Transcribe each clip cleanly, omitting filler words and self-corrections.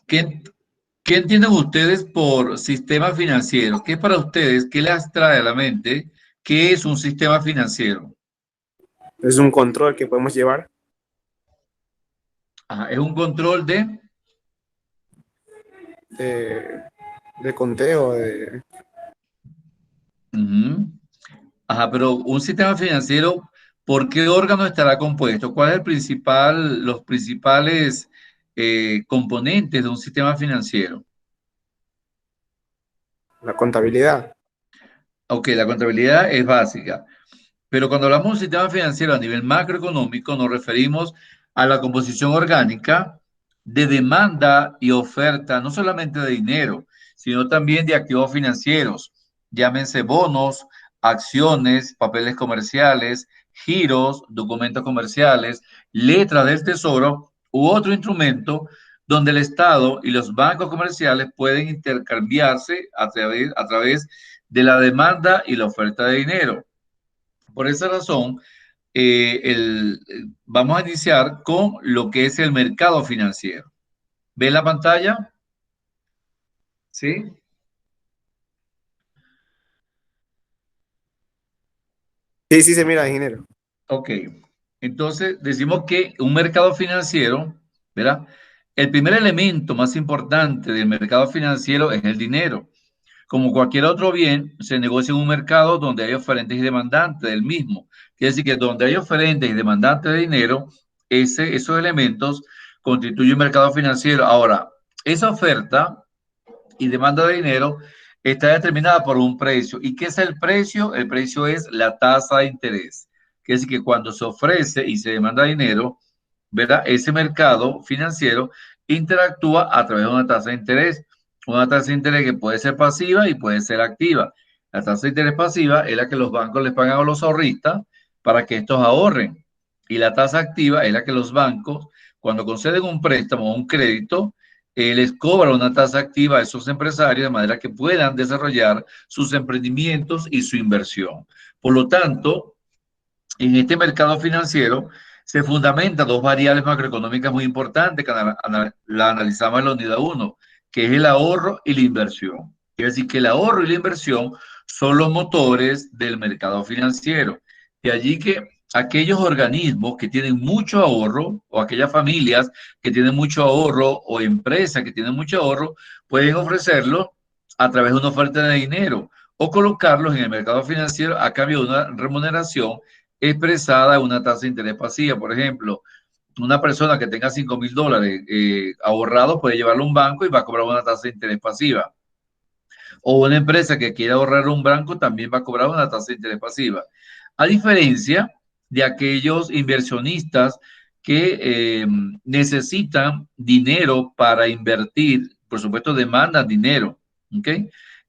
¿Qué, qué entienden ustedes por sistema financiero? ¿Qué para ustedes, qué les trae a la mente? ¿Qué es un sistema financiero? Es un control que podemos llevar Ajá, es un control de... de, de conteo, de Ujú. Ajá, pero un sistema financiero, ¿por qué órgano estará compuesto? ¿Cuál es el principal, los principales componentes de un sistema financiero? la contabilidad. Ok, la contabilidad es básica, pero cuando hablamos de un sistema financiero a nivel macroeconómico, nos referimos a la composición orgánica de demanda y oferta, no solamente de dinero, sino también de activos financieros, llámense bonos, acciones, papeles comerciales, giros, documentos comerciales, letras del tesoro u otro instrumento donde el Estado y los bancos comerciales pueden intercambiarse a través de la demanda y la oferta de dinero. Por esa razón, vamos a iniciar con lo que es el mercado financiero. ¿Ven la pantalla? Sí. Sí, sí se mira, ingeniero. Ok. Entonces, decimos que un mercado financiero, ¿verdad? El primer elemento más importante del mercado financiero es el dinero. Como cualquier otro bien, se negocia en un mercado donde hay oferentes y demandantes del mismo. Quiere decir que donde hay oferentes y demandantes de dinero, esos elementos constituyen un mercado financiero. Ahora, esa oferta y demanda de dinero está determinada por un precio. ¿Y qué es el precio? El precio es la tasa de interés. Quiere decir que cuando se ofrece y se demanda dinero, ¿verdad? Ese mercado financiero interactúa a través de una tasa de interés. Una tasa de interés que puede ser pasiva y puede ser activa. La tasa de interés pasiva es la que los bancos les pagan a los ahorristas para que estos ahorren. Y la tasa activa es la que los bancos, cuando conceden un préstamo o un crédito, les cobra una tasa activa a esos empresarios de manera que puedan desarrollar sus emprendimientos y su inversión. Por lo tanto, en este mercado financiero se fundamentan dos variables macroeconómicas muy importantes que la analizamos en la unidad 1, que es el ahorro y la inversión. Quiere decir que el ahorro y la inversión son los motores del mercado financiero. De allí que aquellos organismos que tienen mucho ahorro o aquellas familias que tienen mucho ahorro o empresas que tienen mucho ahorro pueden ofrecerlo a través de una oferta de dinero o colocarlos en el mercado financiero a cambio de una remuneración expresada en una tasa de interés pasiva. Por ejemplo, una persona que tenga $5,000 ahorrados puede llevarlo a un banco y va a cobrar una tasa de interés pasiva. O una empresa que quiera ahorrar un banco también va a cobrar una tasa de interés pasiva. A diferencia de aquellos inversionistas que necesitan dinero para invertir, por supuesto demandan dinero, ¿ok?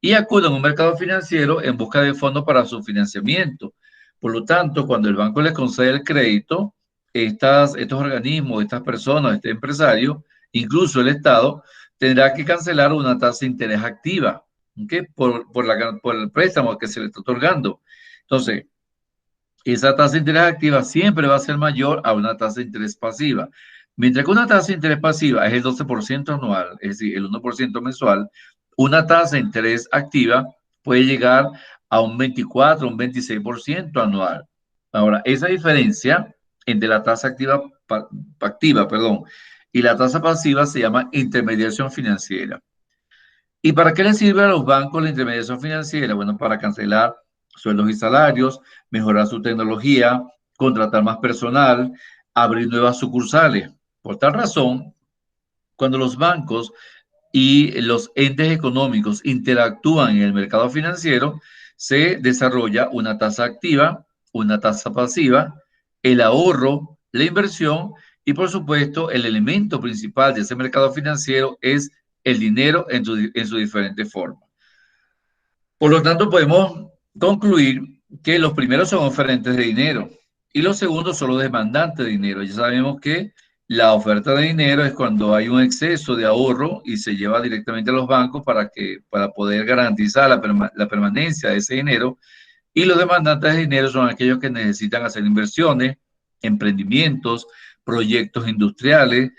Y acuden a un mercado financiero en busca de fondos para su financiamiento. Por lo tanto, cuando el banco les concede el crédito, estos organismos, estas personas, este empresario, incluso el Estado, tendrá que cancelar una tasa de interés activa, ¿okay? Por el préstamo que se le está otorgando. Entonces, esa tasa de interés activa siempre va a ser mayor a una tasa de interés pasiva. Mientras que una tasa de interés pasiva es el 12% anual, es decir, el 1% mensual, una tasa de interés activa puede llegar a un 24, un 26% anual. Ahora, esa diferencia entre la tasa activa, perdón, y la tasa pasiva se llama intermediación financiera. ¿Y para qué le sirve a los bancos la intermediación financiera? Bueno, para cancelar sueldos y salarios, mejorar su tecnología, contratar más personal, abrir nuevas sucursales. Por tal razón, cuando los bancos y los entes económicos interactúan en el mercado financiero, se desarrolla una tasa activa, una tasa pasiva, el ahorro, la inversión y por supuesto el elemento principal de ese mercado financiero es el dinero en su diferente forma. Por lo tanto, podemos concluir que los primeros son oferentes de dinero y los segundos son los demandantes de dinero. Ya sabemos que la oferta de dinero es cuando hay un exceso de ahorro y se lleva directamente a los bancos para poder garantizar la permanencia de ese dinero. Y los demandantes de dinero son aquellos que necesitan hacer inversiones, emprendimientos, proyectos industriales,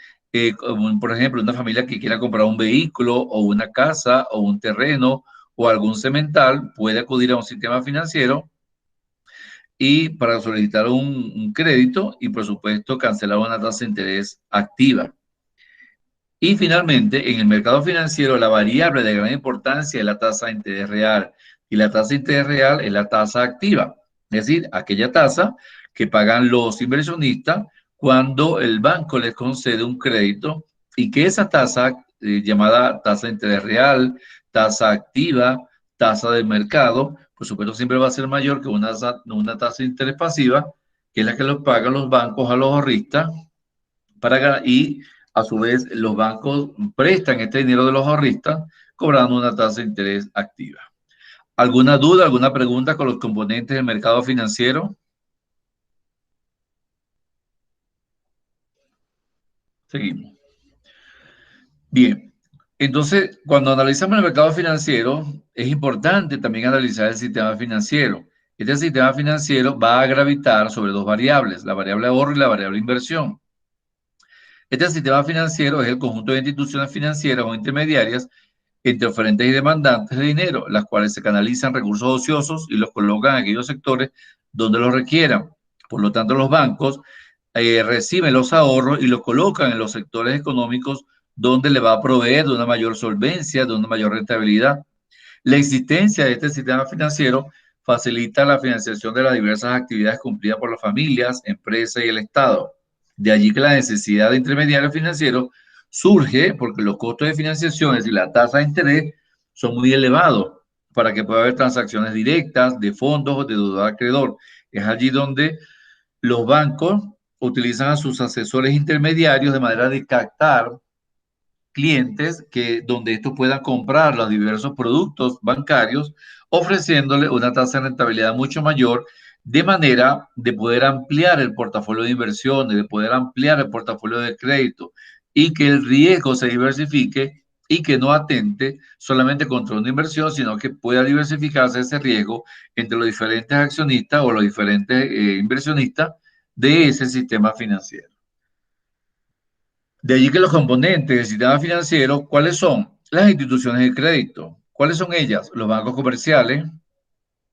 como por ejemplo, una familia que quiera comprar un vehículo o una casa o un terreno o algún cemental, puede acudir a un sistema financiero y para solicitar un crédito y, por supuesto, cancelar una tasa de interés activa. Y finalmente, en el mercado financiero, la variable de gran importancia es la tasa de interés real. Y la tasa de interés real es la tasa activa, es decir, aquella tasa que pagan los inversionistas cuando el banco les concede un crédito y que esa tasa, llamada tasa de interés real, tasa activa, tasa del mercado, por supuesto, siempre va a ser mayor que una tasa de interés pasiva, que es la que los pagan los bancos a los ahorristas y a su vez los bancos prestan este dinero de los ahorristas cobrando una tasa de interés activa. ¿Alguna duda, alguna pregunta con los componentes del mercado financiero? Seguimos. Bien, entonces cuando analizamos el mercado financiero es importante también analizar el sistema financiero. Este sistema financiero va a gravitar sobre dos variables, la variable ahorro y la variable inversión. Este sistema financiero es el conjunto de instituciones financieras o intermediarias entre oferentes y demandantes de dinero, las cuales se canalizan recursos ociosos y los colocan en aquellos sectores donde los requieran. Por lo tanto, los bancos reciben los ahorros y los colocan en los sectores económicos donde le va a proveer de una mayor solvencia, de una mayor rentabilidad. La existencia de este sistema financiero facilita la financiación de las diversas actividades cumplidas por las familias, empresas y el Estado. De allí que la necesidad de intermediarios financieros surge porque los costos de financiación, es decir, la tasa de interés, son muy elevados para que pueda haber transacciones directas de fondos o de deudor acreedor. Es allí donde los bancos utilizan a sus asesores intermediarios de manera de captar clientes donde estos puedan comprar los diversos productos bancarios, ofreciéndole una tasa de rentabilidad mucho mayor, de manera de poder ampliar el portafolio de inversiones, de poder ampliar el portafolio de crédito y que el riesgo se diversifique y que no atente solamente contra una inversión, sino que pueda diversificarse ese riesgo entre los diferentes accionistas o los diferentes inversionistas de ese sistema financiero. De allí que los componentes del sistema financiero, ¿cuáles son? Las instituciones de crédito. ¿Cuáles son ellas? Los bancos comerciales,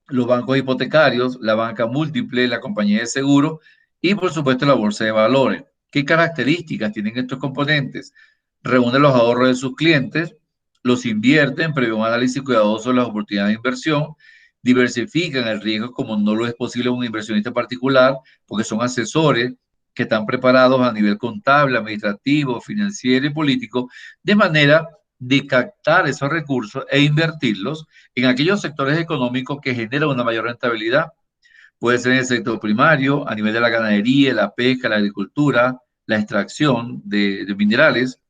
los bancos hipotecarios, la banca múltiple, la compañía de seguro y, por supuesto, la bolsa de valores. ¿Qué características tienen estos componentes? Reúnen los ahorros de sus clientes, los invierten previo a un análisis cuidadoso de las oportunidades de inversión, diversifican el riesgo como no lo es posible un inversionista particular, porque son asesores que están preparados a nivel contable, administrativo, financiero y político, de manera de captar esos recursos e invertirlos en aquellos sectores económicos que generan una mayor rentabilidad. Puede ser en el sector primario, a nivel de la ganadería, la pesca, la agricultura, la extracción de minerales.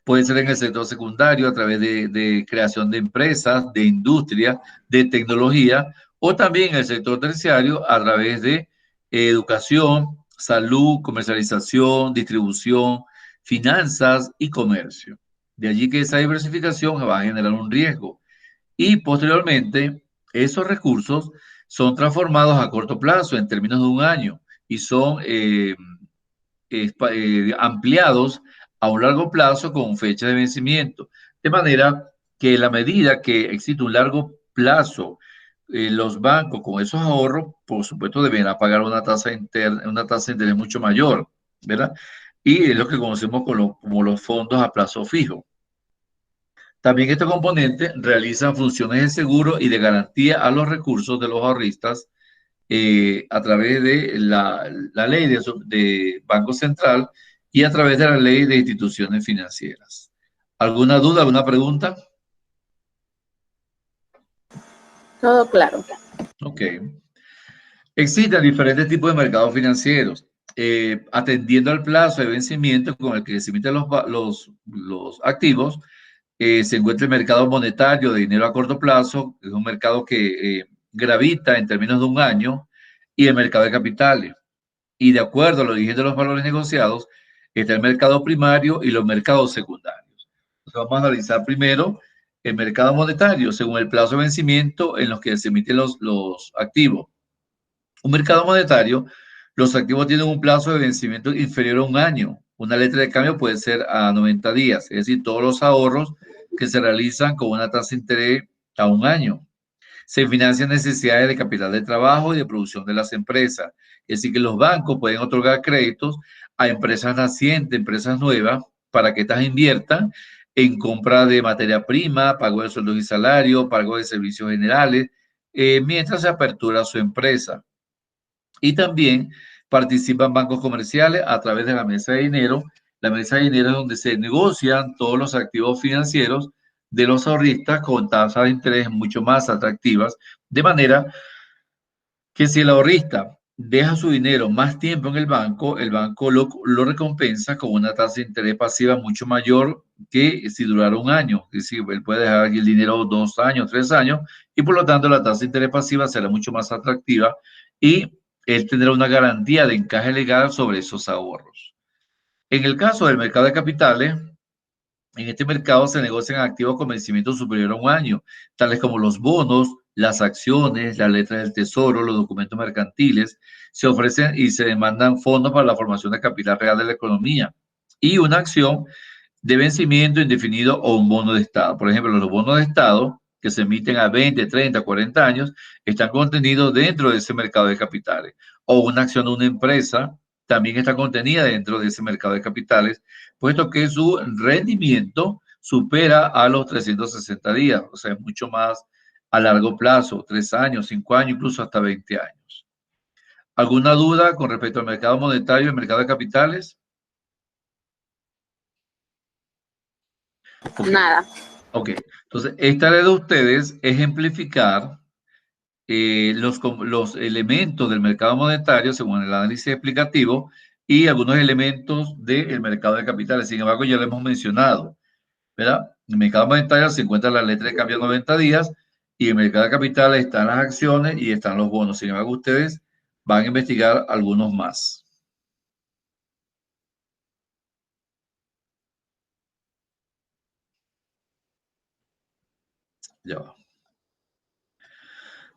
Puede ser en el sector secundario a través de creación de empresas, de industria, de tecnología, o también en el sector terciario a través de educación, salud, comercialización, distribución, finanzas y comercio. De allí que esa diversificación va a generar un riesgo. Y posteriormente, esos recursos son transformados a corto plazo, en términos de un año, y son ampliados a un largo plazo con fecha de vencimiento. De manera que en la medida que existe un largo plazo, los bancos con esos ahorros, por supuesto, deberán pagar una tasa de interés mucho mayor, ¿verdad? Y es lo que conocemos como los fondos a plazo fijo. También estos componentes realizan funciones de seguro y de garantía a los recursos de los ahorristas a través de la ley de Banco Central y a través de la ley de instituciones financieras. ¿Alguna duda, alguna pregunta? Todo claro. Ok. Existen diferentes tipos de mercados financieros. Atendiendo al plazo de vencimiento con el que se emiten los activos, se encuentra el mercado monetario de dinero a corto plazo, que es un mercado que gravita en términos de un año, y el mercado de capitales. Y de acuerdo al origen de los valores negociados, está el mercado primario y los mercados secundarios. Entonces vamos a analizar primero el mercado monetario, según el plazo de vencimiento en los que se emiten los activos. Un mercado monetario, los activos tienen un plazo de vencimiento inferior a un año Una letra de cambio puede ser a 90 días, es decir, todos los ahorros que se realizan con una tasa de interés a un año. Se financian necesidades de capital de trabajo y de producción de las empresas. Es decir, que los bancos pueden otorgar créditos a empresas nacientes, empresas nuevas, para que estas inviertan en compra de materia prima, pago de sueldos y salarios, pago de servicios generales, mientras se apertura su empresa. Y también participan bancos comerciales a través de la mesa de dinero. La mesa de dinero es donde se negocian todos los activos financieros de los ahorristas con tasas de interés mucho más atractivas, de manera que si el ahorrista deja su dinero más tiempo en el banco lo recompensa con una tasa de interés pasiva mucho mayor que si durara un año. Es decir, él puede dejar aquí el dinero 2 años, 3 años, y por lo tanto la tasa de interés pasiva será mucho más atractiva y él tendrá una garantía de encaje legal sobre esos ahorros. En el caso del mercado de capitales, en este mercado se negocian activos con vencimiento superior a un año, tales como los bonos, las acciones, la letra del tesoro, los documentos mercantiles. Se ofrecen y se demandan fondos para la formación de capital real de la economía y una acción de vencimiento indefinido o un bono de Estado. Por ejemplo, los bonos de Estado que se emiten a 20, 30, 40 años están contenidos dentro de ese mercado de capitales. O una acción de una empresa también está contenida dentro de ese mercado de capitales, puesto que su rendimiento supera a los 360 días, o sea, es mucho más a largo plazo, 3 años, 5 años, incluso hasta 20 años. ¿Alguna duda con respecto al mercado monetario y el mercado de capitales? Okay. Nada. Ok, entonces esta tarea de ustedes es ejemplificar los elementos del mercado monetario según el análisis explicativo y algunos elementos del mercado de capitales. Sin embargo, ya lo hemos mencionado, ¿verdad? En el mercado monetario se encuentra la letra de cambio a 90 días y en el mercado de capitales están las acciones y están los bonos. Sin embargo, ustedes van a investigar algunos más. Ya va.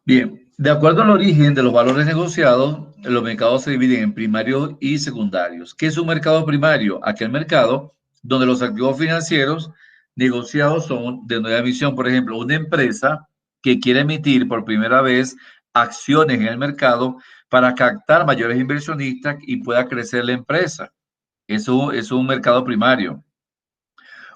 Bien, de acuerdo al origen de los valores negociados, los mercados se dividen en primarios y secundarios. ¿Qué es un mercado primario? Aquel mercado donde los activos financieros negociados son de nueva emisión. Por ejemplo, una empresa que quiere emitir por primera vez acciones en el mercado para captar mayores inversionistas y pueda crecer la empresa. Eso es un mercado primario.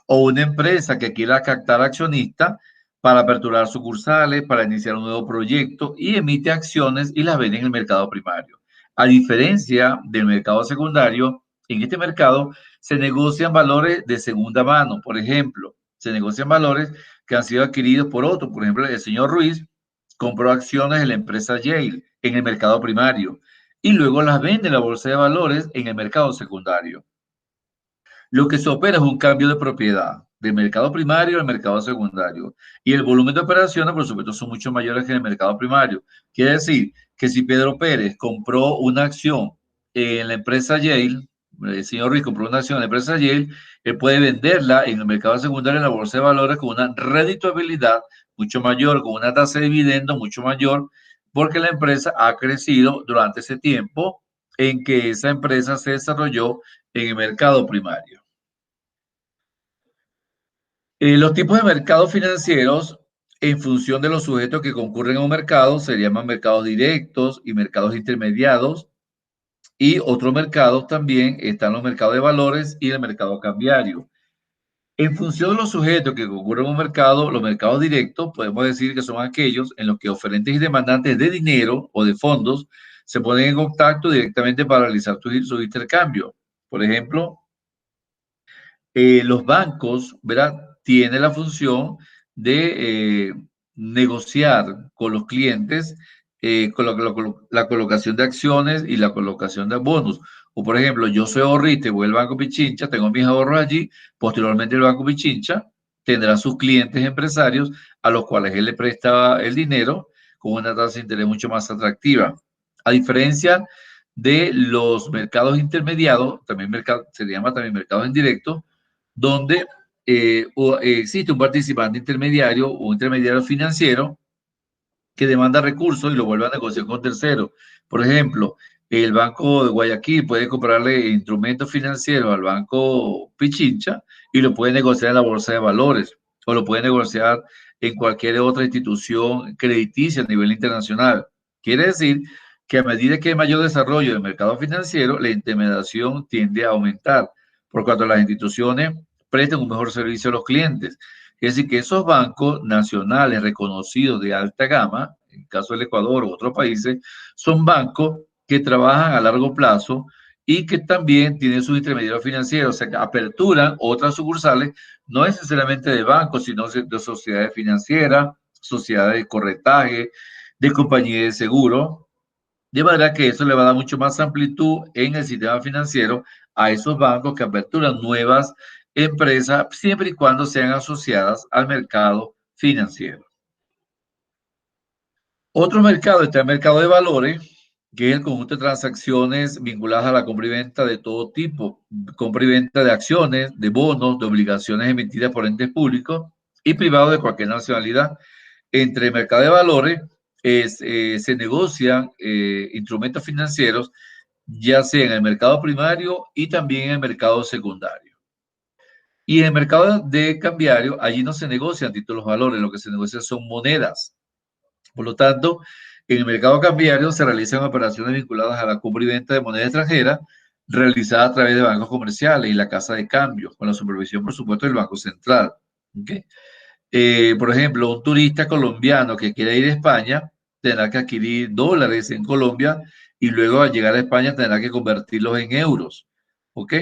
O una empresa que quiera captar accionistas para aperturar sucursales, para iniciar un nuevo proyecto y emite acciones y las vende en el mercado primario. A diferencia del mercado secundario, en este mercado se negocian valores de segunda mano. Por ejemplo, se negocian valores que han sido adquiridos por otro. Por ejemplo, el señor Ruiz compró acciones de la empresa Yale en el mercado primario y luego las vende en la bolsa de valores en el mercado secundario. Lo que se opera es un cambio de propiedad del mercado primario al mercado secundario. Y el volumen de operaciones, por supuesto, son mucho mayores que en el mercado primario. Quiere decir que si Pedro Pérez compró una acción en la empresa Yale, el señor Ruiz compró una acción en la empresa Yale, él puede venderla en el mercado secundario en la bolsa de valores con una redituabilidad mucho mayor, con una tasa de dividendo mucho mayor, porque la empresa ha crecido durante ese tiempo en que esa empresa se desarrolló en el mercado primario. Los tipos de mercados financieros, en función de los sujetos que concurren a un mercado, se llaman mercados directos y mercados intermediados. Y otros mercados también están los mercados de valores y el mercado cambiario. En función de los sujetos que concurren a un mercado, los mercados directos podemos decir que son aquellos en los que oferentes y demandantes de dinero o de fondos se ponen en contacto directamente para realizar su intercambio. Por ejemplo, los bancos, ¿verdad? Tienen la función de negociar con los clientes con la colocación de acciones y la colocación de bonos. O por ejemplo, yo soy ahorrista y voy al Banco Pichincha, tengo mis ahorros allí, posteriormente el Banco Pichincha tendrá sus clientes empresarios a los cuales él le presta el dinero con una tasa de interés mucho más atractiva. A diferencia de los mercados intermediados, también se llama también mercados indirectos, donde existe un participante intermediario o un intermediario financiero que demanda recursos y lo vuelve a negociar con terceros. Por ejemplo, el Banco de Guayaquil puede comprarle instrumentos financieros al Banco Pichincha y lo puede negociar en la Bolsa de Valores o lo puede negociar en cualquier otra institución crediticia a nivel internacional. Quiere decir que a medida que hay mayor desarrollo del mercado financiero, la intermediación tiende a aumentar, por cuanto las instituciones prestan un mejor servicio a los clientes. Es decir, que esos bancos nacionales reconocidos de alta gama, en el caso del Ecuador u otros países, son bancos que trabajan a largo plazo y que también tienen sus intermediarios financieros, o sea, que aperturan otras sucursales, no necesariamente de bancos, sino de sociedades financieras, sociedades de corretaje, de compañías de seguro, de manera que eso le va a dar mucho más amplitud en el sistema financiero a esos bancos que aperturan nuevas empresas, siempre y cuando sean asociadas al mercado financiero. Otro mercado está el mercado de valores, que es el conjunto de transacciones vinculadas a la compra y venta de todo tipo, compra y venta de acciones, de bonos, de obligaciones emitidas por entes públicos y privados de cualquier nacionalidad. Entre el mercado de valores se negocian instrumentos financieros, ya sea en el mercado primario y también en el mercado secundario. Y en el mercado de cambiario, allí no se negocian títulos valores, lo que se negocia son monedas. Por lo tanto, en el mercado cambiario se realizan operaciones vinculadas a la compra y venta de moneda extranjera realizadas a través de bancos comerciales y la casa de cambio, con la supervisión, por supuesto, del Banco Central. ¿Okay? Por ejemplo, un turista colombiano que quiera ir a España tendrá que adquirir dólares en Colombia y luego al llegar a España tendrá que convertirlos en euros. ¿Ok?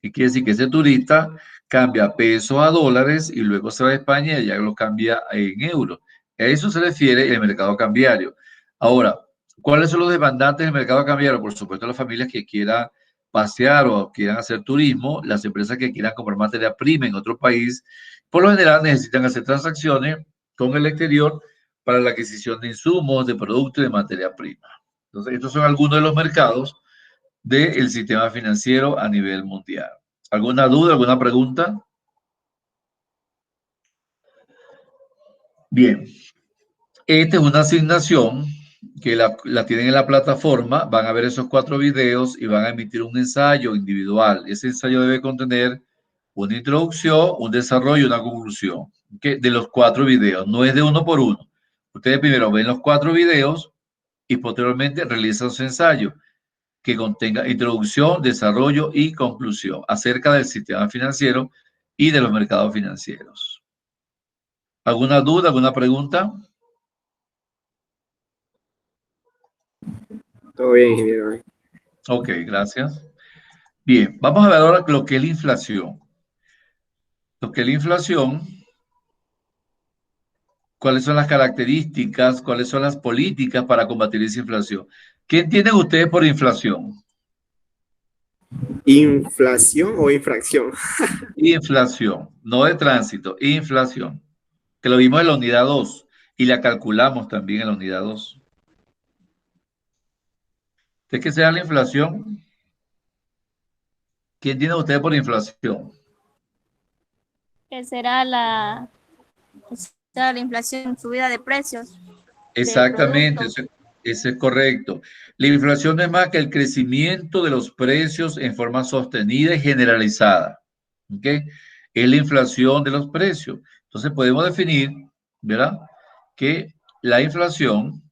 Y quiere decir que ese turista cambia pesos a dólares y luego se va a España y ya lo cambia en euros. A eso se refiere el mercado cambiario. Ahora, ¿cuáles son los demandantes del mercado cambiario? Por supuesto, las familias que quieran pasear o quieran hacer turismo, las empresas que quieran comprar materia prima en otro país, por lo general necesitan hacer transacciones con el exterior para la adquisición de insumos, de productos y de materia prima. Entonces, estos son algunos de los mercados del sistema financiero a nivel mundial. ¿Alguna duda, alguna pregunta? Bien, esta es una asignación que la tienen en la plataforma, van a ver esos 4 videos y van a emitir un ensayo individual. Ese ensayo debe contener una introducción, un desarrollo y una conclusión, ¿okay? De los 4 videos, no es de uno por uno. Ustedes primero ven los 4 videos y posteriormente realizan su ensayo que contenga introducción, desarrollo y conclusión acerca del sistema financiero y de los mercados financieros. ¿Alguna duda, alguna pregunta? Todo bien, ingeniero. Ok, gracias. Bien, vamos a ver ahora lo que es la inflación. Lo que es la inflación, cuáles son las características, cuáles son las políticas para combatir esa inflación. ¿Qué entienden ustedes por inflación? ¿Inflación o infracción? Inflación, no de tránsito, inflación, que lo vimos en la unidad 2 y la calculamos también en la unidad 2. ¿Qué es que sea la inflación? ¿Qué entienden ustedes por inflación? Que será la inflación, subida de precios del Exactamente, producto. eso es correcto. La inflación no es más que el crecimiento de los precios en forma sostenida y generalizada. ¿Ok? Es la inflación de los precios. Entonces podemos definir, ¿verdad? Que la inflación,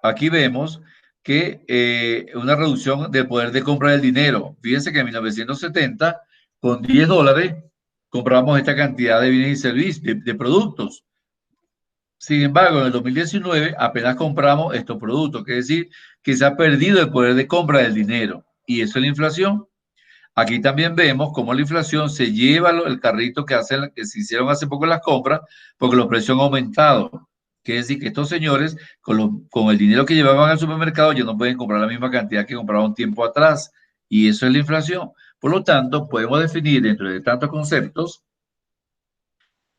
aquí vemos que una reducción del poder de compra del dinero. Fíjense que en 1970, con $10, compramos esta cantidad de bienes y servicios, de productos. Sin embargo, en el 2019 apenas compramos estos productos, que es decir, que se ha perdido el poder de compra del dinero. Y eso es la inflación. Aquí también vemos cómo la inflación se lleva el carrito que se hicieron hace poco las compras, porque los precios han aumentado. Quiere decir que estos señores, con el dinero que llevaban al supermercado, ya no pueden comprar la misma cantidad que compraban un tiempo atrás. Y eso es la inflación. Por lo tanto, podemos definir dentro de tantos conceptos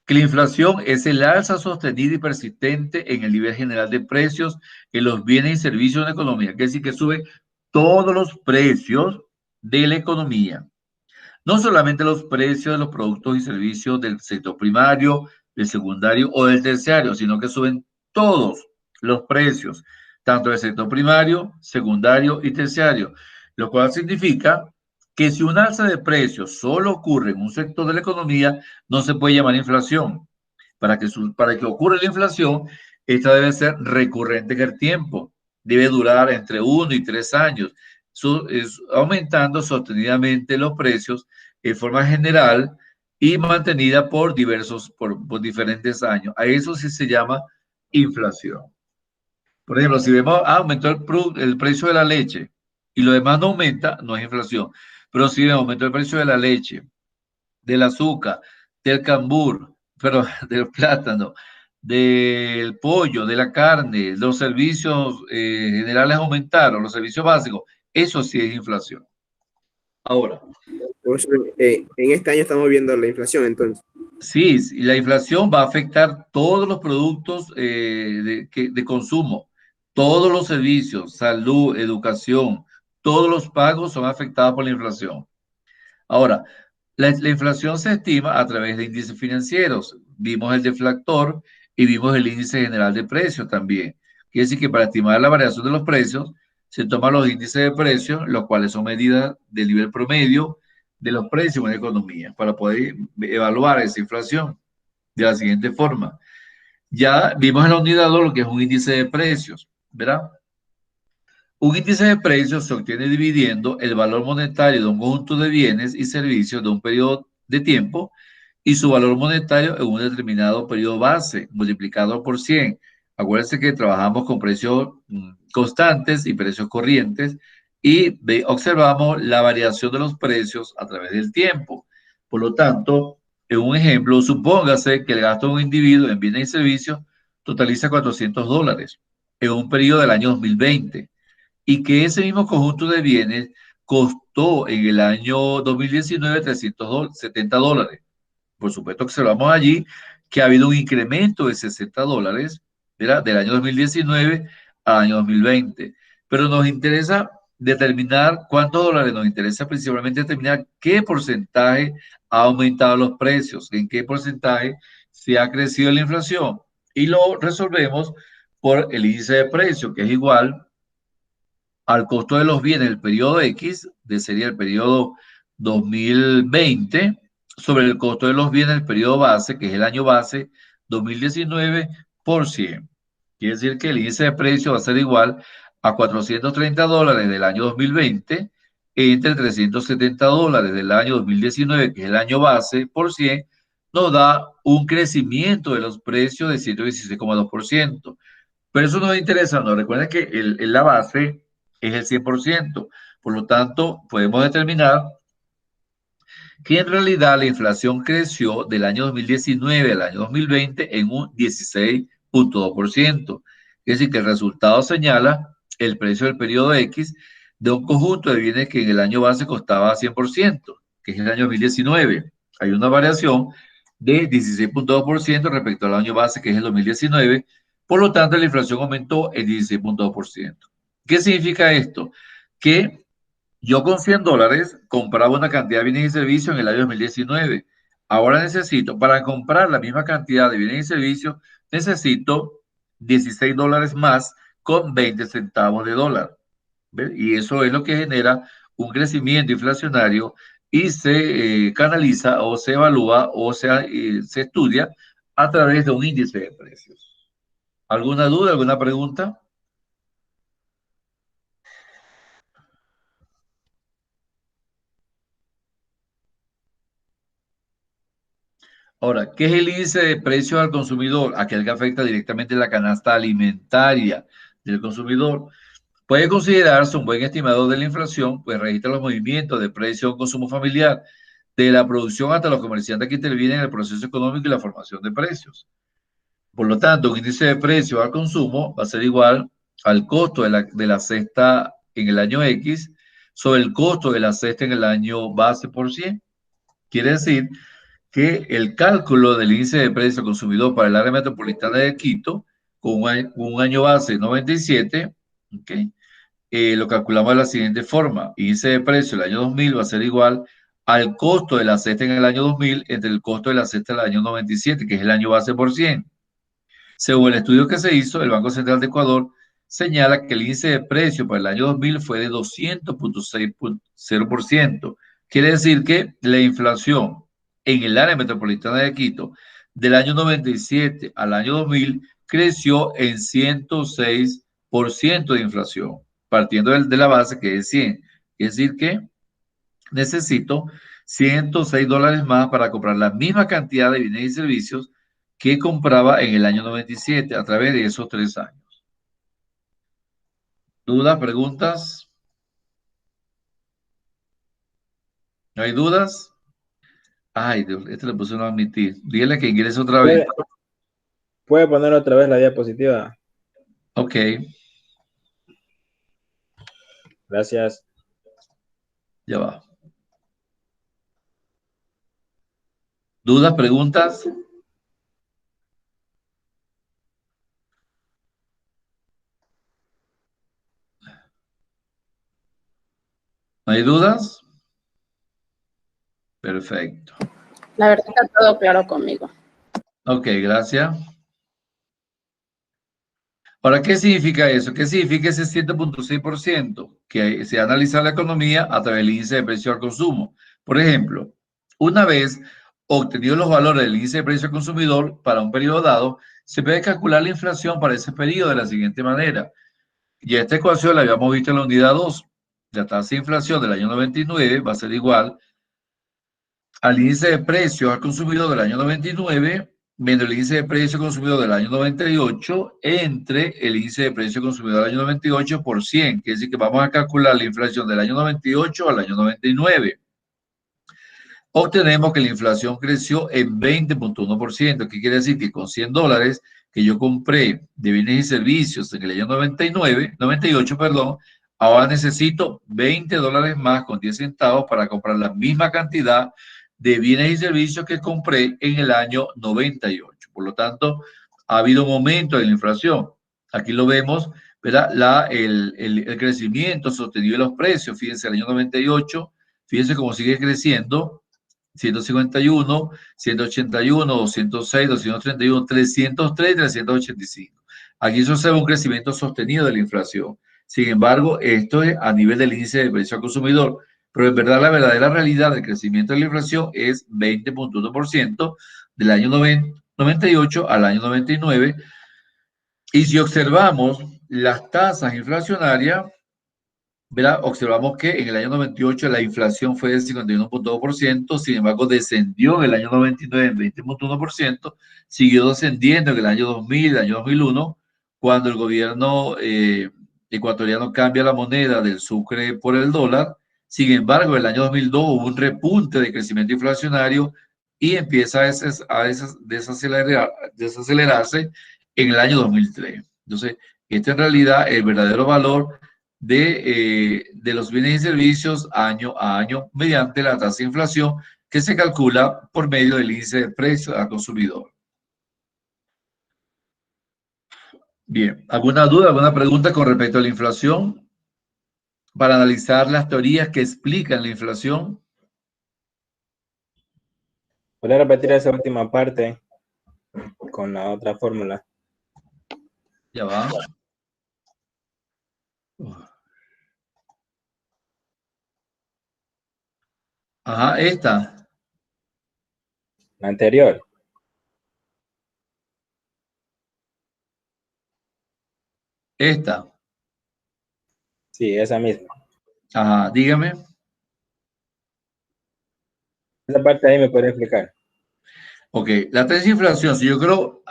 que la inflación es el alza sostenida y persistente en el nivel general de precios en los bienes y servicios de la economía, que es decir, que sube todos los precios de la economía, no solamente los precios de los productos y servicios del sector primario, del secundario o del terciario, sino que suben todos los precios, tanto del sector primario, secundario y terciario, lo cual significa que si un alza de precios solo ocurre en un sector de la economía, no se puede llamar inflación. Para que ocurra la inflación, esta debe ser recurrente en el tiempo, debe durar entre 1 y 3 años, aumentando sostenidamente los precios en forma general y mantenida por diferentes años. A eso sí se llama inflación. Por ejemplo, si vemos, aumentó el precio de la leche y lo demás no aumenta, no es inflación. Pero si vemos, aumentó el precio de la leche, del azúcar, del cambur, pero del plátano, del pollo, de la carne, los servicios generales aumentaron, los servicios básicos, eso sí es inflación. Ahora. Pues, en este año estamos viendo la inflación, entonces. Sí, la inflación va a afectar todos los productos de consumo, todos los servicios, salud, educación, todos los pagos son afectados por la inflación. Ahora, la inflación se estima a través de índices financieros. Vimos el deflactor y vimos el índice general de precios también. Quiere decir que para estimar la variación de los precios, se toman los índices de precios, los cuales son medidas del nivel promedio de los precios en la economía, para poder evaluar esa inflación de la siguiente forma. Ya vimos en la unidad 2 lo que es un índice de precios, ¿verdad? Un índice de precios se obtiene dividiendo el valor monetario de un conjunto de bienes y servicios de un periodo de tiempo y su valor monetario en un determinado periodo base, multiplicado por 100. Acuérdense que trabajamos con precios constantes y precios corrientes y observamos la variación de los precios a través del tiempo. Por lo tanto, en un ejemplo, supóngase que el gasto de un individuo en bienes y servicios totaliza $400 en un periodo del año 2020 y que ese mismo conjunto de bienes costó en el año 2019 $370. Por supuesto que observamos allí que ha habido un incremento de $60, ¿verdad? Del año 2019 al año 2020. Pero nos interesa determinar cuántos dólares, nos interesa principalmente determinar qué porcentaje ha aumentado los precios, en qué porcentaje se ha crecido la inflación. Y lo resolvemos por el índice de precios, que es igual al costo de los bienes del periodo X, sería el periodo 2020, sobre el costo de los bienes del periodo base, que es el año base 2019, por 100. Quiere decir que el índice de precio va a ser igual a $430 del año 2020 entre $370 del año 2019, que es el año base, por 100, nos da un crecimiento de los precios de 116,2%. Pero eso nos interesa, ¿no? Recuerden que la base es el 100%. Por lo tanto, podemos determinar que en realidad la inflación creció del año 2019 al año 2020 en un 16,2%. Es decir, que el resultado señala el precio del periodo X de un conjunto de bienes que en el año base costaba 100%, que es el año 2019. Hay una variación de 16,2% respecto al año base, que es el 2019. Por lo tanto, la inflación aumentó en 16,2%. ¿Qué significa esto? Que yo con $100 compraba una cantidad de bienes y servicios en el año 2019. Ahora necesito, para comprar la misma cantidad de bienes y servicios, necesito $16 más con 20 centavos de dólar. ¿Ves? Y eso es lo que genera un crecimiento inflacionario y se canaliza o se evalúa o se estudia a través de un índice de precios. ¿Alguna duda, alguna pregunta? Ahora, ¿qué es el índice de precios al consumidor? Aquel que afecta directamente la canasta alimentaria del consumidor. Puede considerarse un buen estimador de la inflación, pues registra los movimientos de precio al consumo familiar, de la producción hasta los comerciantes que intervienen en el proceso económico y la formación de precios. Por lo tanto, un índice de precio al consumo va a ser igual al costo de la cesta en el año X sobre el costo de la cesta en el año base por 100. Quiere decir que el cálculo del índice de precio al consumidor para el área metropolitana de Quito, con un año base 97, ¿okay? Lo calculamos de la siguiente forma. Índice de precio del año 2000 va a ser igual al costo de la cesta en el año 2000 entre el costo de la cesta del año 97, que es el año base por 100. Según el estudio que se hizo, el Banco Central de Ecuador señala que el índice de precio para el año 2000 fue de 200.0%. Quiere decir que la inflación en el área metropolitana de Quito del año 97 al año 2000 creció en 106% de inflación, partiendo de la base que es 100. Es decir que necesito $106 más para comprar la misma cantidad de bienes y servicios que compraba en el año 97 a través de esos 3 años. ¿Dudas, preguntas? ¿No hay dudas? Ay, Dios, este le pusieron a admitir. Dígale que ingrese otra vez. ¿Puede poner otra vez la diapositiva? Ok. Gracias. Ya va. ¿Dudas, preguntas? ¿No hay dudas? Perfecto. La verdad está todo claro conmigo. Ok, gracias. Ahora, ¿qué significa eso? ¿Qué significa ese 7.6%? Que se ha analizado la economía a través del índice de precio al consumo. Por ejemplo, una vez obtenidos los valores del índice de precio al consumidor para un periodo dado, se puede calcular la inflación para ese periodo de la siguiente manera. Y esta ecuación la habíamos visto en la unidad 2. La tasa de inflación del año 99 va a ser igual al índice de precios al consumidor del año 99 menos el índice de precio consumidor del año 98 entre el índice de precio consumidor del año 98 por 100. Quiere decir que vamos a calcular la inflación del año 98 al año 99. Obtenemos que la inflación creció en 20.1%. ¿Qué quiere decir? Que con $100 que yo compré de bienes y servicios en el año 98, perdón, ahora necesito $20 más con 10 centavos para comprar la misma cantidad de bienes y servicios que compré en el año 98. Por lo tanto, ha habido un aumento en la inflación. Aquí lo vemos, ¿verdad? El crecimiento sostenido de los precios. Fíjense, el año 98, fíjense cómo sigue creciendo. 151, 181, 206, 231, 303, 385. Aquí eso se ve un crecimiento sostenido de la inflación. Sin embargo, esto es a nivel del índice de precio al consumidor. Pero en verdad, la verdadera realidad del crecimiento de la inflación es 20.1% del año 98 al año 99. Y si observamos las tasas inflacionarias, ¿verdad? Observamos que en el año 98 la inflación fue del 51.2%, sin embargo descendió en el año 99 en 20.1%, siguió descendiendo en el año 2000, el año 2001, cuando el gobierno ecuatoriano cambia la moneda del sucre por el dólar. Sin embargo, en el año 2002 hubo un repunte de crecimiento inflacionario y empieza a desacelerarse en el año 2003. Entonces, este en realidad el verdadero valor de los bienes y servicios año a año mediante la tasa de inflación que se calcula por medio del índice de precios al consumidor. Bien, ¿alguna duda, alguna pregunta con respecto a la inflación? Para analizar las teorías que explican la inflación. ¿Puede repetir esa última parte con la otra fórmula? Ya va. Ajá, esta. La anterior. Esta. Sí, esa misma. Ajá, dígame. Esa parte ahí me puede explicar. Ok, la tasa de inflación, si yo quiero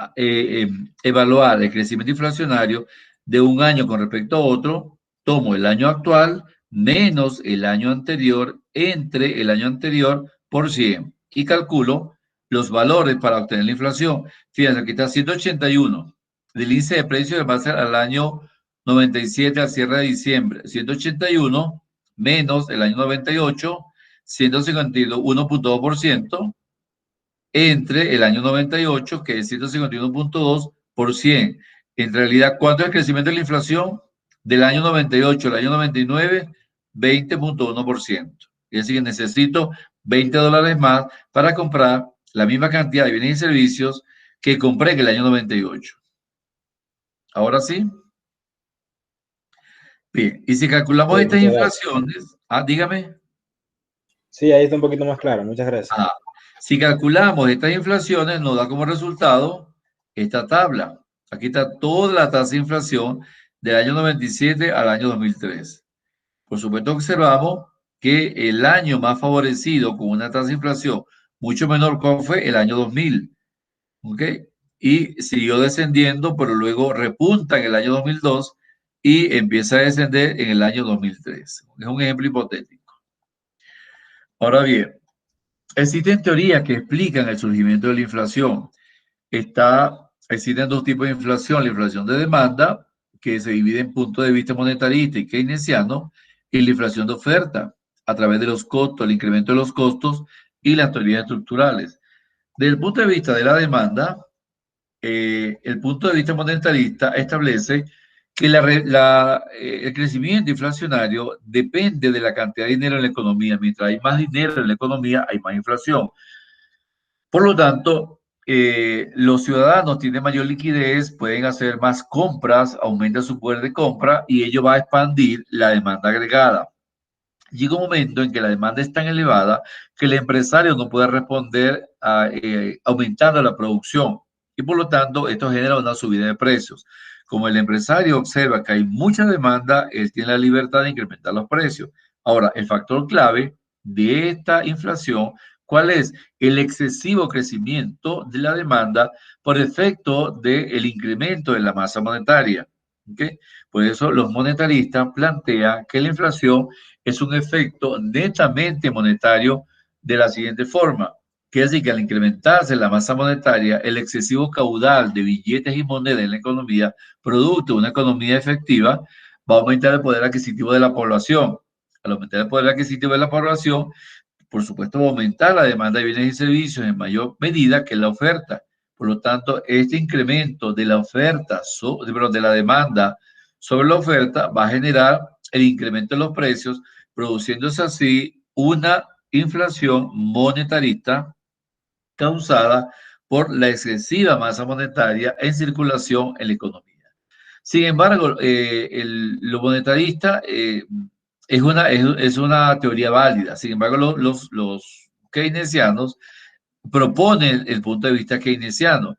evaluar el crecimiento inflacionario de un año con respecto a otro, tomo el año actual menos el año anterior entre el año anterior por 100 y calculo los valores para obtener la inflación. Fíjense, aquí está 181 del índice de precios de base al año 97 al cierre de diciembre. 181 menos el año 98, 151.2%. Entre el año 98, que es 151.2 por 100. En realidad, ¿cuánto es el crecimiento de la inflación? Del año 98 al año 99, 20.1%. Es decir, que necesito $20 más para comprar la misma cantidad de bienes y servicios que compré en el año 98. Ahora sí. Bien, y si calculamos Sí, estas muchas gracias. inflaciones, dígame. Sí, ahí está un poquito más claro. Muchas gracias. Si calculamos estas inflaciones, nos da como resultado esta tabla. Aquí está toda la tasa de inflación del año 97 al año 2003. Por supuesto, observamos que el año más favorecido con una tasa de inflación mucho menor, ¿cuál fue? El año 2000. ¿Ok? Y siguió descendiendo, pero luego repunta en el año 2002 y empieza a descender en el año 2003. Es un ejemplo hipotético. Ahora bien, existen teorías que explican el surgimiento de la inflación. Existen dos tipos de inflación: la inflación de demanda, que se divide en puntos de vista monetarista y keynesiano, y la inflación de oferta, a través de los costos, el incremento de los costos y las teorías estructurales. Desde el punto de vista de la demanda, el punto de vista monetarista establece que el crecimiento inflacionario depende de la cantidad de dinero en la economía. Mientras hay más dinero en la economía, hay más inflación. Por lo tanto, los ciudadanos tienen mayor liquidez, pueden hacer más compras, aumenta su poder de compra y ello va a expandir la demanda agregada. Llega un momento en que la demanda es tan elevada que el empresario no puede responder aumentando la producción y por lo tanto esto genera una subida de precios. Como el empresario observa que hay mucha demanda, él tiene la libertad de incrementar los precios. Ahora, el factor clave de esta inflación, ¿cuál es? El excesivo crecimiento de la demanda por efecto del incremento de la masa monetaria. ¿Okay? Por eso los monetaristas plantean que la inflación es un efecto netamente monetario de la siguiente forma. Quiere decir que al incrementarse la masa monetaria, el excesivo caudal de billetes y monedas en la economía, producto de una economía efectiva, va a aumentar el poder adquisitivo de la población. Al aumentar el poder adquisitivo de la población, por supuesto, va a aumentar la demanda de bienes y servicios en mayor medida que la oferta. Por lo tanto, este incremento de la oferta, de la demanda sobre la oferta va a generar el incremento de los precios, produciéndose así una inflación monetarista causada por la excesiva masa monetaria en circulación en la economía. Sin embargo, lo monetarista es una teoría válida. Sin embargo, los keynesianos proponen el punto de vista keynesiano.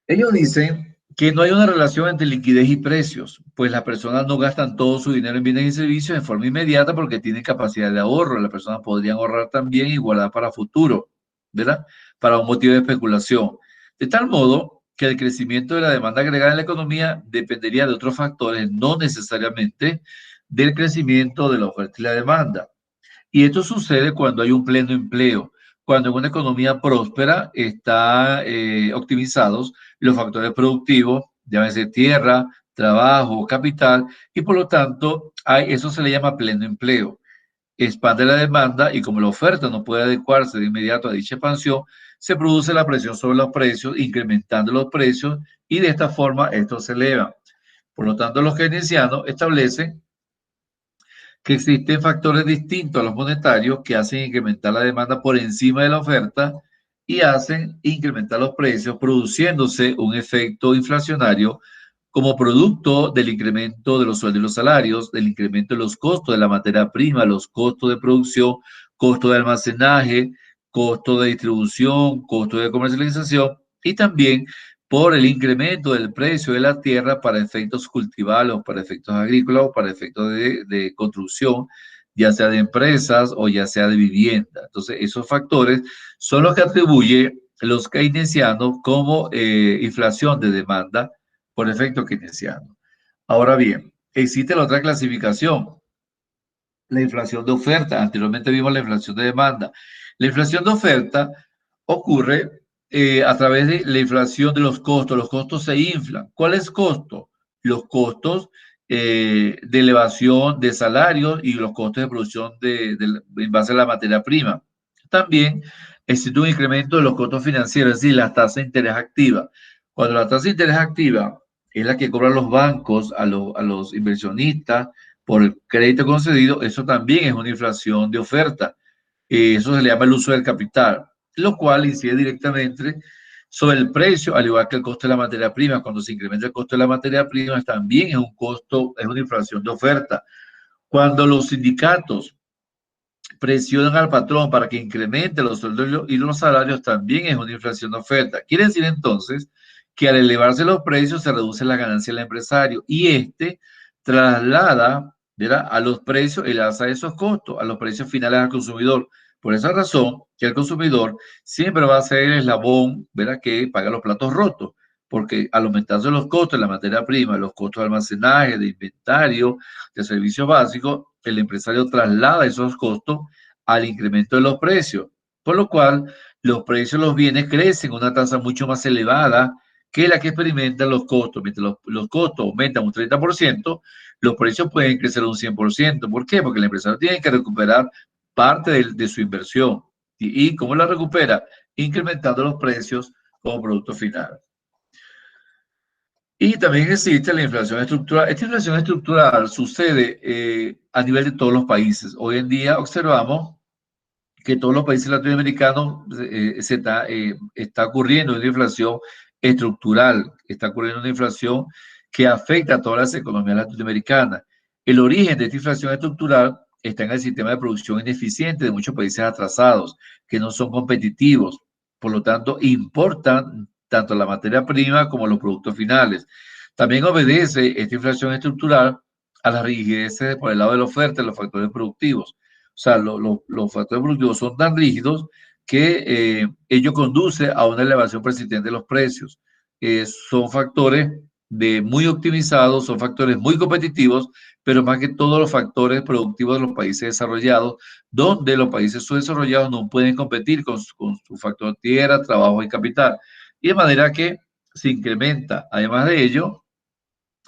Ellos dicen que no hay una relación entre liquidez y precios, pues las personas no gastan todo su dinero en bienes y servicios en forma inmediata porque tienen capacidad de ahorro. Las personas podrían ahorrar también y guardar para futuro, ¿verdad? Para un motivo de especulación. De tal modo que el crecimiento de la demanda agregada en la economía dependería de otros factores, no necesariamente del crecimiento de la oferta y la demanda. Y esto sucede cuando hay un pleno empleo. Cuando en una economía próspera están optimizados los factores productivos, llámese tierra, trabajo, capital, y por lo tanto eso se le llama pleno empleo. Expande la demanda y como la oferta no puede adecuarse de inmediato a dicha expansión, se produce la presión sobre los precios, incrementando los precios y de esta forma esto se eleva. Por lo tanto, los keynesianos establecen que existen factores distintos a los monetarios que hacen incrementar la demanda por encima de la oferta y hacen incrementar los precios, produciéndose un efecto inflacionario como producto del incremento de los sueldos y los salarios, del incremento de los costos de la materia prima, los costos de producción, costo de almacenaje, costo de distribución, costo de comercialización y también por el incremento del precio de la tierra para efectos cultivables o para efectos agrícolas o para efectos de construcción, ya sea de empresas o ya sea de vivienda. Entonces, esos factores son los que atribuyen los keynesianos como inflación de demanda por efecto keynesiano. Ahora bien, existe la otra clasificación, la inflación de oferta. Anteriormente vimos la inflación de demanda. La inflación de oferta ocurre a través de la inflación de los costos. Los costos se inflan. ¿Cuál es costo? Los costos de elevación de salarios y los costos de producción en base a la materia prima. También existe un incremento de los costos financieros, es decir, la tasa de interés activa. Cuando la tasa de interés activa es la que cobran los bancos a los inversionistas por el crédito concedido, eso también es una inflación de oferta. Eso se le llama el uso del capital, lo cual incide directamente sobre el precio, al igual que el costo de la materia prima. Cuando se incrementa el costo de la materia prima, también es un costo, es una inflación de oferta. Cuando los sindicatos presionan al patrón para que incremente los sueldos y los salarios, también es una inflación de oferta. Quiere decir entonces que al elevarse los precios se reduce la ganancia del empresario y este traslada, ¿verdad?, a los precios el alza de esos costos, a los precios finales al consumidor. Por esa razón, que el consumidor siempre va a ser el eslabón, ¿verdad?, que paga los platos rotos, porque al aumentarse los costos de la materia prima, los costos de almacenaje, de inventario, de servicios básicos, el empresario traslada esos costos al incremento de los precios, por lo cual los precios de los bienes crecen a una tasa mucho más elevada que la que experimentan los costos. Mientras los costos aumentan un 30%, los precios pueden crecer un 100%. ¿Por qué? Porque el empresario tiene que recuperar parte de su inversión. ¿Y cómo la recupera? Incrementando los precios como producto final. Y también existe la inflación estructural. Esta inflación estructural sucede a nivel de todos los países. Hoy en día observamos que todos los países latinoamericanos está ocurriendo una inflación estructural, está ocurriendo una inflación que afecta a todas las economías latinoamericanas. El origen de esta inflación estructural está en el sistema de producción ineficiente de muchos países atrasados, que no son competitivos, por lo tanto importan tanto la materia prima como los productos finales. También obedece esta inflación estructural a las rigideces por el lado de la oferta de los factores productivos. O sea, los factores productivos son tan rígidos que ello conduce a una elevación persistente de los precios. Son factores muy optimizados, son factores muy competitivos, pero más que todos los factores productivos de los países desarrollados, donde los países subdesarrollados no pueden competir con su factor tierra, trabajo y capital. Y de manera que se incrementa. Además de ello,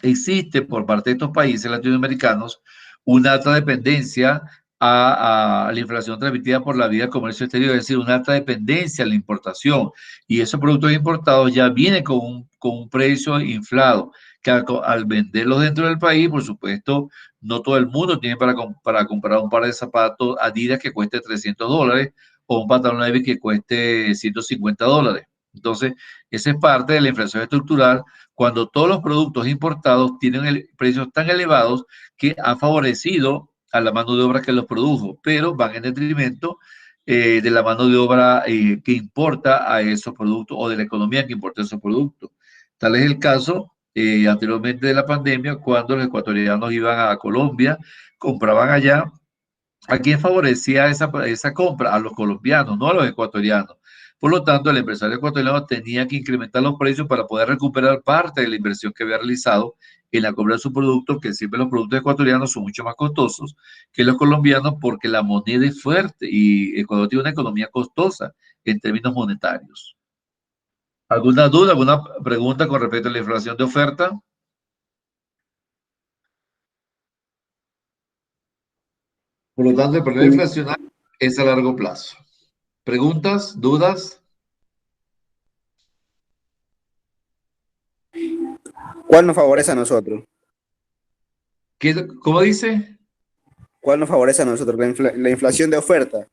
existe por parte de estos países latinoamericanos una alta dependencia a la inflación transmitida por la vía del comercio exterior, es decir, una alta dependencia a la importación. Y esos productos importados ya vienen con un precio inflado, que al venderlos dentro del país, por supuesto, no todo el mundo tiene para comprar un par de zapatos Adidas que cueste $300 o un pantalón Levi's que cueste $150. Entonces, esa es parte de la inflación estructural, cuando todos los productos importados tienen precios tan elevados que han favorecido a la mano de obra que los produjo, pero van en detrimento de la mano de obra que importa a esos productos o de la economía que importa esos productos. Tal es el caso anteriormente de la pandemia, cuando los ecuatorianos iban a Colombia, compraban allá. ¿A quién favorecía esa compra? A los colombianos, no a los ecuatorianos. Por lo tanto, el empresario ecuatoriano tenía que incrementar los precios para poder recuperar parte de la inversión que había realizado en la compra de su producto, que siempre los productos ecuatorianos son mucho más costosos que los colombianos porque la moneda es fuerte y Ecuador tiene una economía costosa en términos monetarios. ¿Alguna duda, alguna pregunta con respecto a la inflación de oferta? Por lo tanto, el problema inflacionario es a largo plazo. ¿Preguntas? ¿Dudas? ¿Cuál nos favorece a nosotros? ¿Cómo dice? ¿Cuál nos favorece a nosotros? La inflación de oferta.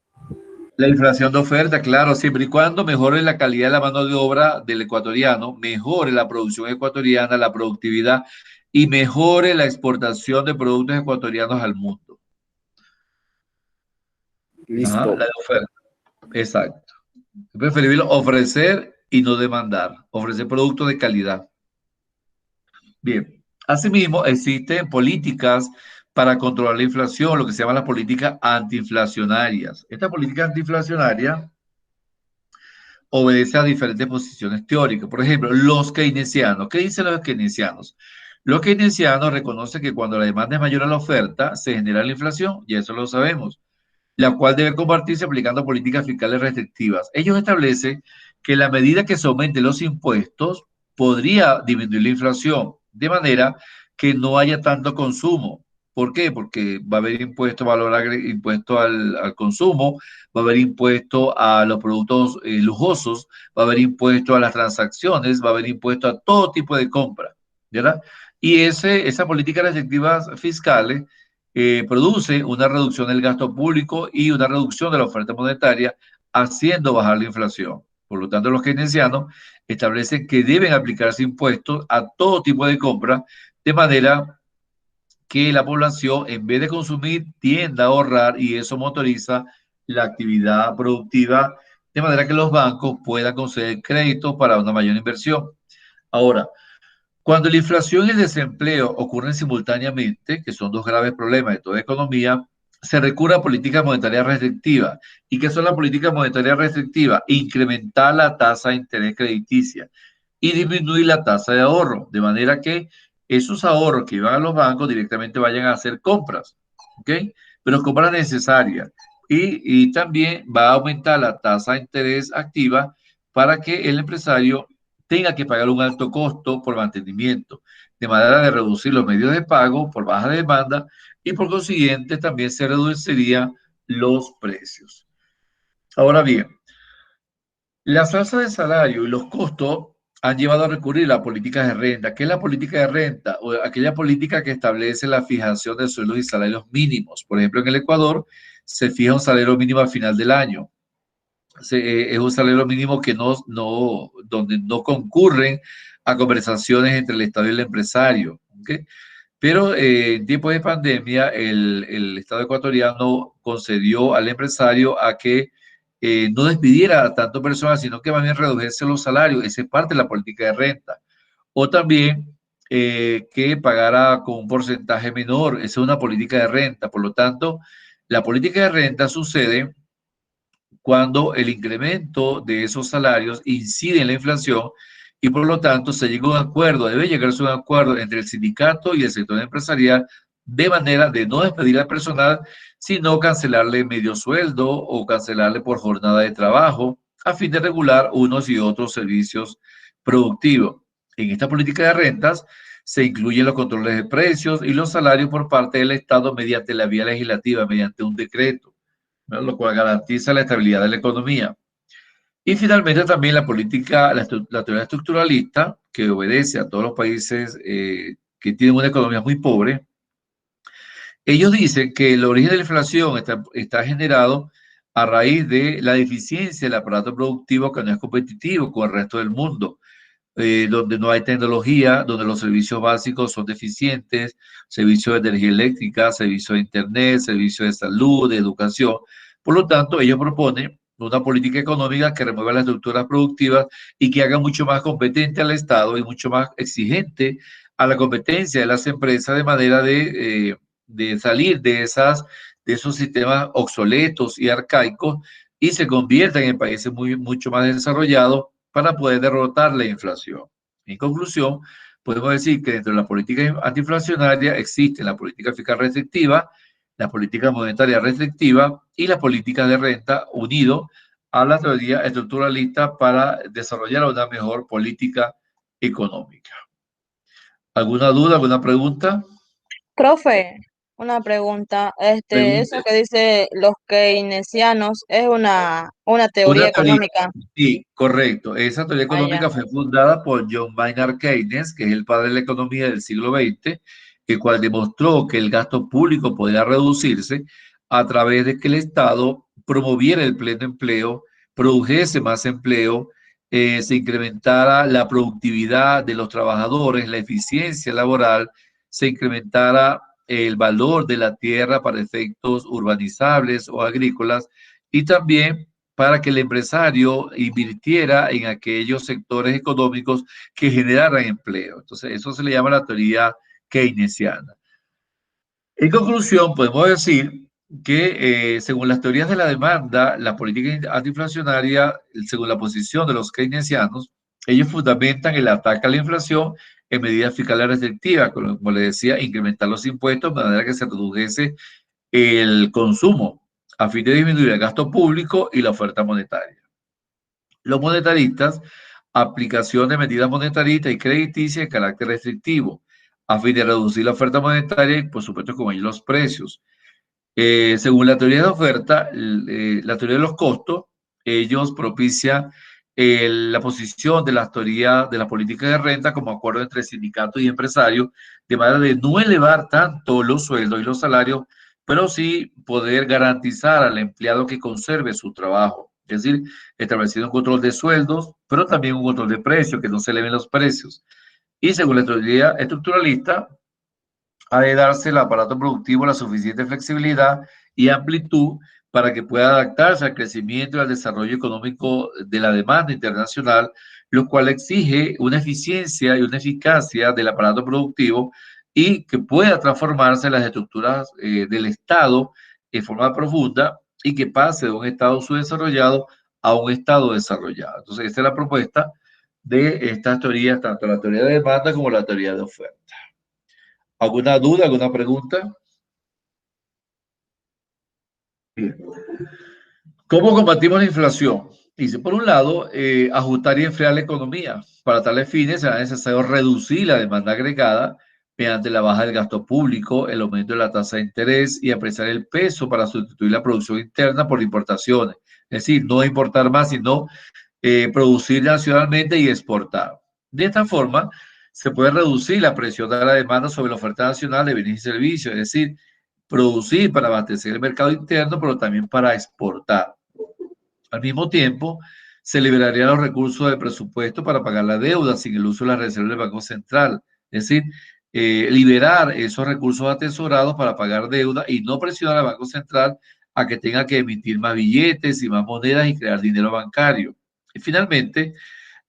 La inflación de oferta, claro, siempre y cuando mejore la calidad de la mano de obra del ecuatoriano, mejore la producción ecuatoriana, la productividad y mejore la exportación de productos ecuatorianos al mundo. Listo. Ajá, la de oferta. Exacto. Es preferible ofrecer y no demandar. Ofrecer productos de calidad. Bien. Asimismo, existen políticas para controlar la inflación, lo que se llama las políticas antiinflacionarias. Esta política antiinflacionaria obedece a diferentes posiciones teóricas. Por ejemplo, los keynesianos. ¿Qué dicen los keynesianos? Los keynesianos reconocen que cuando la demanda es mayor a la oferta, se genera la inflación, y eso lo sabemos, la cual debe combatirse aplicando políticas fiscales restrictivas. Ellos establecen que la medida que se aumenten los impuestos podría disminuir la inflación, de manera que no haya tanto consumo. ¿Por qué? Porque va a haber impuesto al consumo, va a haber impuesto a los productos lujosos, va a haber impuesto a las transacciones, va a haber impuesto a todo tipo de compra, ¿verdad? Y esa política restrictivas fiscales produce una reducción del gasto público y una reducción de la oferta monetaria, haciendo bajar la inflación. Por lo tanto, los keynesianos establecen que deben aplicarse impuestos a todo tipo de compra, de manera que la población, en vez de consumir, tienda a ahorrar, y eso motoriza la actividad productiva, de manera que los bancos puedan conceder créditos para una mayor inversión. Ahora, cuando la inflación y el desempleo ocurren simultáneamente, que son dos graves problemas de toda economía, se recurre a políticas monetarias restrictivas. ¿Y qué son las políticas monetarias restrictivas? Incrementar la tasa de interés crediticia y disminuir la tasa de ahorro, de manera que esos ahorros que iban a los bancos directamente vayan a hacer compras, ¿ok? Pero compras necesarias. Y también va a aumentar la tasa de interés activa para que el empresario tenga que pagar un alto costo por mantenimiento, de manera de reducir los medios de pago por baja demanda, y por consiguiente también se reducirían los precios. Ahora bien, las alzas de salario y los costos han llevado a recurrir a políticas de renta. ¿Qué es la política de renta? O aquella política que establece la fijación de sueldos y salarios mínimos. Por ejemplo, en el Ecuador se fija un salario mínimo al final del año. Es un salario mínimo que donde no concurren a conversaciones entre el Estado y el empresario, ¿okay? Pero en tiempos de pandemia, el Estado ecuatoriano concedió al empresario a que no despidiera a tanto personal, sino que más bien redujese los salarios. Esa es parte de la política de renta. O también que pagara con un porcentaje menor. Esa es una política de renta. Por lo tanto, la política de renta sucede cuando el incremento de esos salarios incide en la inflación, y por lo tanto se llega a un acuerdo, debe llegarse a un acuerdo entre el sindicato y el sector empresarial, de manera de no despedir al personal, sino cancelarle medio sueldo o cancelarle por jornada de trabajo, a fin de regular unos y otros servicios productivos. En esta política de rentas se incluyen los controles de precios y los salarios por parte del Estado mediante la vía legislativa, mediante un decreto, ¿no? Lo cual garantiza la estabilidad de la economía. Y finalmente también la política, la teoría estructuralista, que obedece a todos los países que tienen una economía muy pobre. Ellos dicen que el origen de la inflación está generado a raíz de la deficiencia del aparato productivo, que no es competitivo con el resto del mundo, donde no hay tecnología, donde los servicios básicos son deficientes, servicios de energía eléctrica, servicios de internet, servicios de salud, de educación. Por lo tanto, ellos proponen una política económica que remueva las estructuras productivas y que haga mucho más competente al Estado y mucho más exigente a la competencia de las empresas, de manera de salir de esos sistemas obsoletos y arcaicos, y se conviertan en países mucho más desarrollados para poder derrotar la inflación. En conclusión, podemos decir que dentro de la política antiinflacionaria existe la política fiscal restrictiva, la política monetaria restrictiva y la política de renta, unido a la teoría estructuralista para desarrollar una mejor política económica. ¿Alguna duda, alguna pregunta? Profe, una pregunta. Eso que dice los keynesianos es una teoría económica. Sí, correcto. Esa teoría económica fue fundada por John Maynard Keynes, que es el padre de la economía del siglo XX, el cual demostró que el gasto público podía reducirse a través de que el Estado promoviera el pleno empleo, produjese más empleo, se incrementara la productividad de los trabajadores, la eficiencia laboral, se incrementara el valor de la tierra para efectos urbanizables o agrícolas, y también para que el empresario invirtiera en aquellos sectores económicos que generaran empleo. Entonces, eso se le llama la teoría keynesiana. En conclusión, podemos decir que según las teorías de la demanda, la política antiinflacionaria, según la posición de los keynesianos, ellos fundamentan el ataque a la inflación en medidas fiscales restrictivas, como les decía, incrementar los impuestos de manera que se redujese el consumo, a fin de disminuir el gasto público y la oferta monetaria. Los monetaristas, aplicación de medidas monetaristas y crediticias de carácter restrictivo, a fin de reducir la oferta monetaria y, por supuesto, con ello los precios. Según la teoría de oferta, la teoría de los costos, ellos propician la posición de la teoría de la política de renta como acuerdo entre sindicatos y empresarios, de manera de no elevar tanto los sueldos y los salarios, pero sí poder garantizar al empleado que conserve su trabajo, Es decir, estableciendo un control de sueldos, pero también un control de precios, que no se eleven los precios. Y según la teoría estructuralista, ha de darse al aparato productivo la suficiente flexibilidad y amplitud para que pueda adaptarse al crecimiento y al desarrollo económico de la demanda internacional, lo cual exige una eficiencia y una eficacia del aparato productivo y que pueda transformarse en las estructuras del Estado en forma profunda y que pase de un Estado subdesarrollado a un Estado desarrollado. Entonces, esta es la propuesta de estas teorías, tanto la teoría de demanda como la teoría de oferta. ¿Alguna duda, alguna pregunta? Bien. ¿Cómo combatimos la inflación? Dice, por un lado, ajustar y enfriar la economía. Para tales fines será necesario reducir la demanda agregada mediante la baja del gasto público, el aumento de la tasa de interés y apreciar el peso para sustituir la producción interna por importaciones. Es decir, no importar más, sino producir nacionalmente y exportar. De esta forma, se puede reducir la presión de la demanda sobre la oferta nacional de bienes y servicios, es decir, producir para abastecer el mercado interno, pero también para exportar. Al mismo tiempo, se liberarían los recursos del presupuesto para pagar la deuda sin el uso de las reservas del Banco Central. Es decir, liberar esos recursos atesorados para pagar deuda y no presionar al Banco Central a que tenga que emitir más billetes y más monedas y crear dinero bancario. Y finalmente,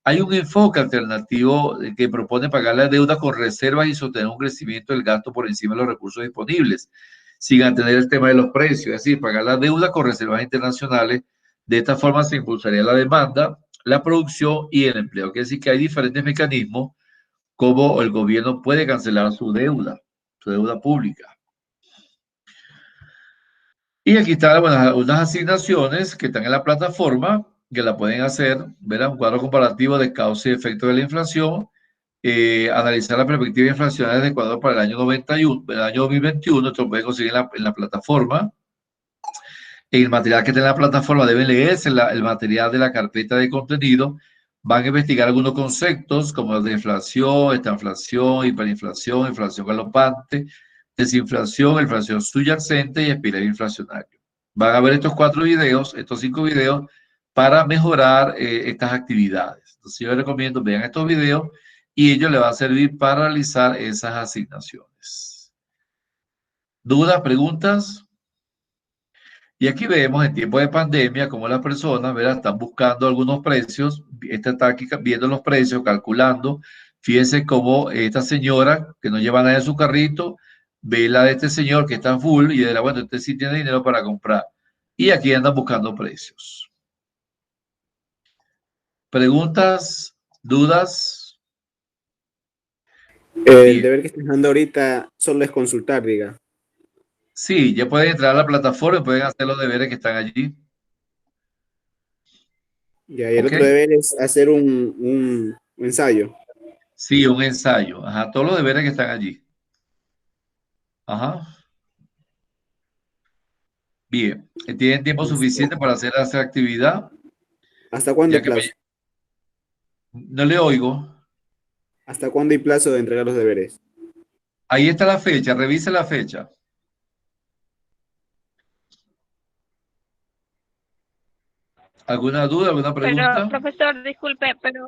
hay un enfoque alternativo que propone pagar la deuda con reservas y sostener un crecimiento del gasto por encima de los recursos disponibles, sin atender el tema de los precios, es decir, pagar la deuda con reservas internacionales. De esta forma se impulsaría la demanda, la producción y el empleo. Quiere decir que hay diferentes mecanismos como el gobierno puede cancelar su deuda pública. Y aquí están unas asignaciones que están en la plataforma, que la pueden hacer, verán, un cuadro comparativo de causa y efecto de la inflación, analizar la perspectiva inflacionaria de Ecuador para el año 91, el año 2021, esto lo pueden conseguir en la plataforma. En el material que está en la plataforma deben leerse el material de la carpeta de contenido, van a investigar algunos conceptos como deflación, estanflación, hiperinflación, inflación galopante, desinflación, inflación subyacente y espiral inflacionario. Van a ver estos 5 videos para mejorar estas actividades. Entonces yo les recomiendo vean estos videos y ellos les va a servir para realizar esas asignaciones. ¿Dudas, preguntas? Y aquí vemos en tiempo de pandemia cómo las personas, ¿verdad?, están buscando algunos precios. Esta está aquí viendo los precios, calculando. Fíjense cómo esta señora que no lleva nada en su carrito, ve la de este señor que está full y dirá, bueno, este sí tiene dinero para comprar. Y aquí andan buscando precios. ¿Preguntas? ¿Dudas? El deber que estás dando ahorita solo es consultar, diga. Sí, ya pueden entrar a la plataforma y pueden hacer los deberes que están allí. Ya, y el ¿Ok? otro deber es hacer un ensayo. Sí, un ensayo. Ajá, todos los deberes que están allí. Ajá. Bien, tienen tiempo suficiente para hacer esa actividad. ¿Hasta cuándo Ya hay que plazo? no le oigo. ¿Hasta cuándo hay plazo de entregar los deberes? Ahí está la fecha, revise la fecha. ¿Alguna duda, alguna Pero, pregunta? profesor, disculpe, pero